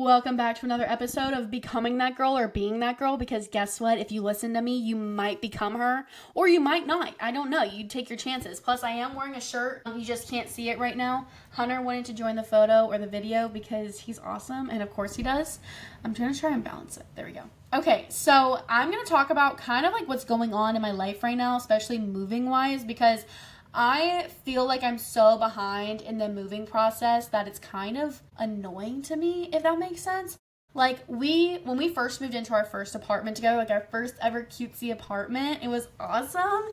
Welcome back to another episode of Becoming That Girl or Being That Girl, because guess what? If you listen to me, you might become her or you might not. I don't know. You take your chances. Plus, I am wearing a shirt. You just can't see it right now. Hunter wanted to join the photo or the video because he's awesome, and of course he does. I'm going to try and balance it. There we go. Okay, so I'm going to talk about kind of like what's going on in my life right now, especially moving wise, because I feel like I'm so behind in the moving process that it's kind of annoying to me, if that makes sense. Like when we first moved into our first apartment together, like our first ever cutesy apartment, it was awesome.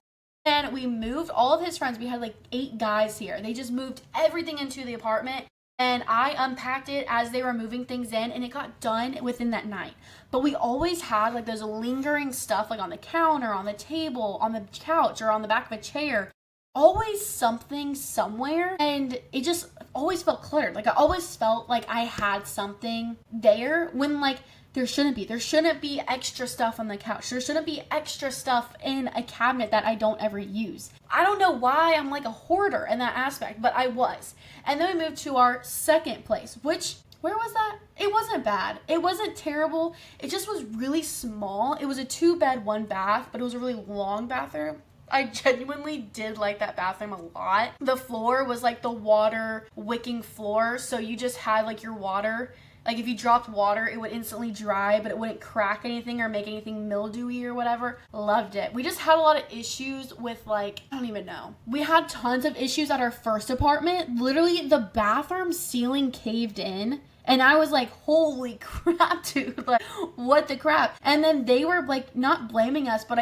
And we moved all of his friends. We had like 8 guys here. They just moved everything into the apartment. And I unpacked it as they were moving things in, and it got done within that night. But we always had like those lingering stuff like on the counter, on the table, on the couch, or on the back of a chair. Always something somewhere, and it just always felt cluttered. Like I always felt like I had something there when like there shouldn't be extra stuff on the couch. There shouldn't be extra stuff in a cabinet that I don't ever use. I don't know why I'm like a hoarder in that aspect, but I was. And then we moved to our second place, which, where was that? It wasn't bad. It wasn't terrible. It just was really small. It was a 2-bed, 1-bath, but it was a really long bathroom. I genuinely did like that bathroom a lot. The floor was like the water wicking floor, so you just had like your water. Like if you dropped water, it would instantly dry, but it wouldn't crack anything or make anything mildewy or whatever. Loved it. We just had a lot of issues with like, I don't even know. We had tons of issues at our first apartment. Literally the bathroom ceiling caved in. And I was like, holy crap, dude, like, what the crap? And then they were like, not blaming us, but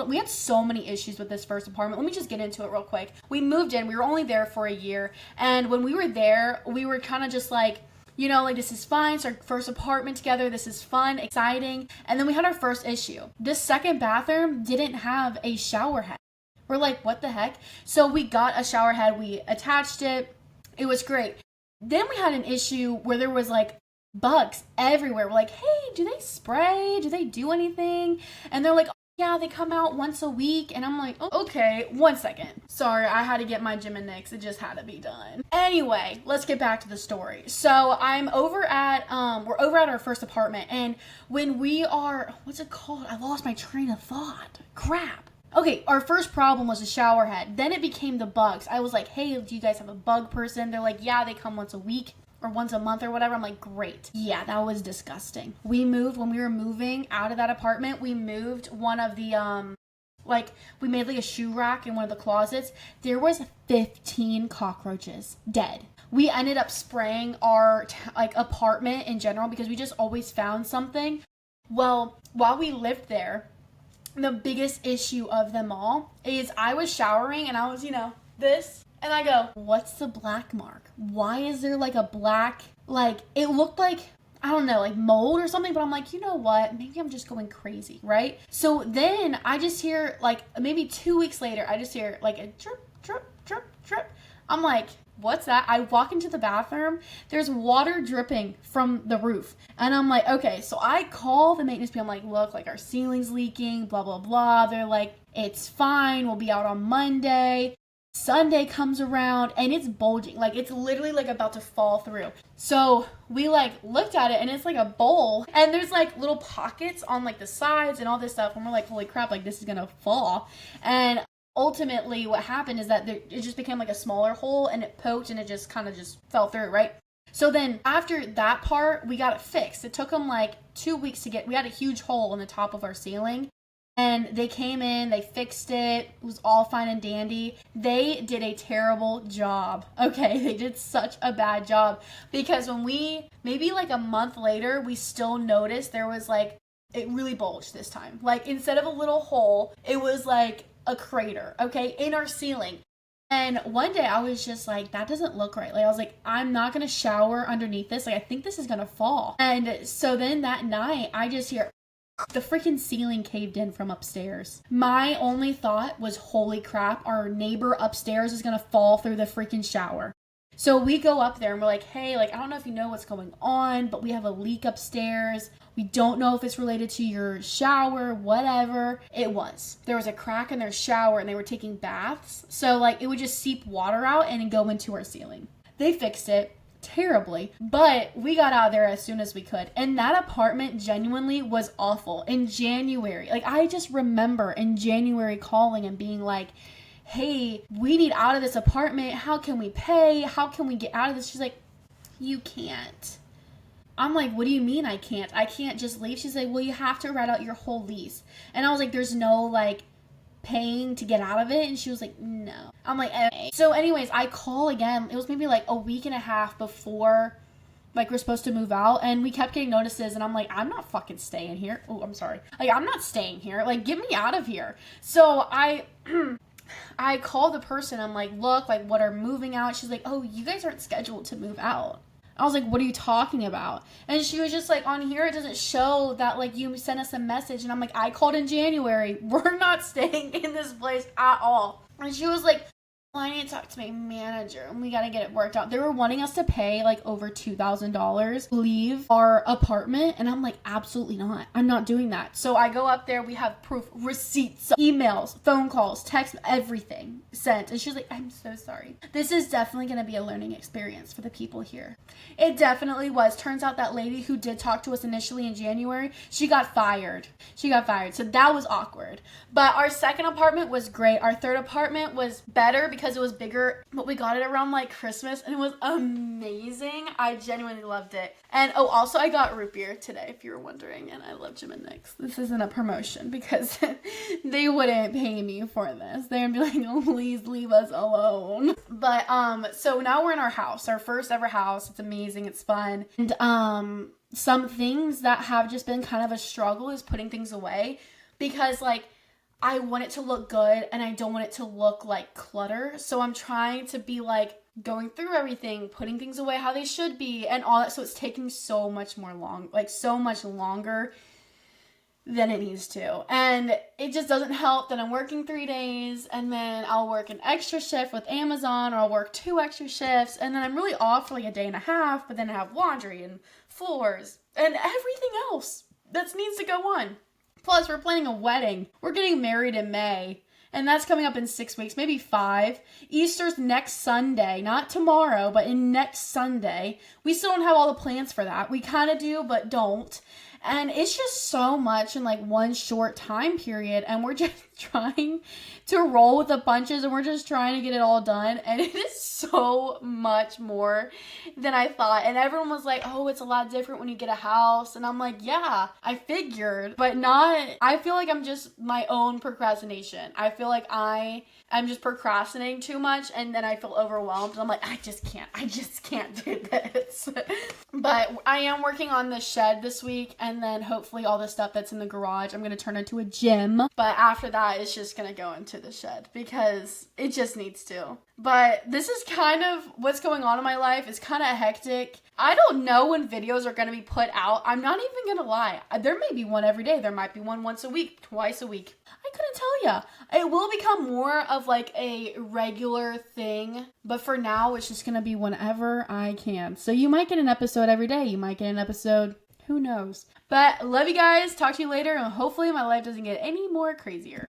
we had so many issues with this first apartment. Let me just get into it real quick. We moved in, we were only there for a year. And when we were there, we were kind of just like, you know, like this is fine. It's our first apartment together. This is fun, exciting. And then we had our first issue. This second bathroom didn't have a shower head. We're like, what the heck? So we got a shower head. We attached it. It was great. Then we had an issue where there was like bugs everywhere. We're like, hey, do they spray? Do they do anything? And they're like, oh, yeah, they come out once a week. And I'm like, oh, okay, 1 second. Sorry, I had to get my Jim and Nick's. It just had to be done. Anyway, let's get back to the story. So we're over at our first apartment. And when we are, what's it called? I lost my train of thought. Crap. Okay, our first problem was the shower head. Then it became the bugs. I was like, hey, do you guys have a bug person? They're like, yeah, they come once a week or once a month or whatever. I'm like, great. Yeah, that was disgusting. When we were moving out of that apartment, we moved one of the, we made like a shoe rack in one of the closets. There was 15 cockroaches dead. We ended up spraying our apartment in general because we just always found something. Well, while we lived there, the biggest issue of them all is I was showering and I was, this. And I go, what's the black mark? Why is there like a black, it looked like, I don't know, like mold or something. But I'm like, you know what? Maybe I'm just going crazy, right? So then I just hear maybe 2 weeks later, I just hear like a drip, drip, drip, drip. I'm like, what's that? I walk into the bathroom. There's water dripping from the roof. And I'm like, okay. So I call the maintenance people. I'm like, look, like our ceiling's leaking, blah, blah, blah. They're like, it's fine. We'll be out on Monday. Sunday comes around and it's bulging. Like it's literally like about to fall through. So we looked at it and it's like a bowl. And there's like little pockets on like the sides and all this stuff. And we're like, holy crap, like this is going to fall. And ultimately what happened is that it just became like a smaller hole and it poked and it just kind of just fell through, right? So then after that part, we got it fixed. It took them like 2 weeks we had a huge hole in the top of our ceiling and they came in, they fixed it. It was all fine and dandy. They did a terrible job. Okay, they did such a bad job because maybe like a month later, we still noticed there was it really bulged this time. Like instead of a little hole, it was like a crater, okay, in our ceiling. And one day I was just like, that doesn't look right. Like I was like, I'm not gonna shower underneath this. Like I think this is gonna fall. And so then that night I just hear the freaking ceiling caved in from upstairs. My only thought was, holy crap, our neighbor upstairs is gonna fall through the freaking shower. So we go up there and we're like, hey, I don't know if you know what's going on, but we have a leak upstairs. We don't know if it's related to your shower, whatever. It was. There was a crack in their shower and they were taking baths. So it would just seep water out and go into our ceiling. They fixed it. terribly, but we got out of there as soon as we could. And that apartment genuinely was awful in January. Like, I just remember in January calling and being like, hey, we need out of this apartment. How can we pay? How can we get out of this? She's like, you can't. I'm like, what do you mean I can't? I can't just leave. She's like, well, you have to write out your whole lease. And I was like, there's no like paying to get out of it. And she was like, no. I'm like, okay. So anyways, I call again. It was maybe like a week and a half before like we're supposed to move out, and we kept getting notices, and I'm like, I'm not fucking staying here. Oh, I'm sorry. Like, I'm not staying here. Like, get me out of here. So I called the person. I'm like, look, like, what are moving out? She's like, oh, you guys aren't scheduled to move out. I was like, what are you talking about? And she was just like, on here it doesn't show that like you sent us a message. And I'm like, I called in January. We're not staying in this place at all. And she was like, well, I need to talk to my manager and we got to get it worked out. They were wanting us to pay like over $2,000 leave our apartment. And I'm like, absolutely not. I'm not doing that. So I go up there. We have proof, receipts, emails, phone calls, text, everything sent. And she's like, I'm so sorry. This is definitely going to be a learning experience for the people here. It definitely was. Turns out that lady who did talk to us initially in January, she got fired. So that was awkward. But our second apartment was great. Our third apartment was better because it was bigger, but we got it around like Christmas and it was amazing. I genuinely loved it. And oh, also I got root beer today, if you were wondering, and I love Jim and Nick's. This isn't a promotion because they wouldn't pay me for this. They'd be like, oh, please leave us alone. But so now we're in our house, our first ever house. It's amazing, it's fun. And some things that have just been kind of a struggle is putting things away, because like I want it to look good and I don't want it to look like clutter. So I'm trying to be like going through everything, putting things away how they should be and all that. So it's taking so much longer than it needs to. And it just doesn't help that I'm working 3 days and then I'll work an extra shift with Amazon, or I'll work 2 extra shifts and then I'm really off for like a day and a half, but then I have laundry and floors and everything else that needs to go on. Plus, we're planning a wedding. We're getting married in May, and that's coming up in 6 weeks, maybe 5. Easter's next Sunday, not tomorrow, but in next Sunday. We still don't have all the plans for that. We kind of do, but don't. And it's just so much in like one short time period, and we're just trying to roll with the punches, and we're just trying to get it all done, and it is so much more than I thought. And everyone was like, oh, it's a lot different when you get a house, and I'm like, yeah, I figured, but not. I feel like I'm just my own procrastination. I feel like I'm just procrastinating too much, and then I feel overwhelmed. I'm like, I just can't do this. But I am working on the shed this week, and then hopefully all the stuff that's in the garage, I'm going to turn into a gym. But after that, it's just going to go into the shed because it just needs to. But this is kind of what's going on in my life. It's kind of hectic. I don't know when videos are going to be put out. I'm not even going to lie. There may be one every day. There might be one once a week, twice a week. I couldn't tell ya. It will become more of like a regular thing. But for now, it's just going to be whenever I can. So you might get an episode every day. You might get an episode. Who knows? But love you guys. Talk to you later. And hopefully my life doesn't get any more crazier.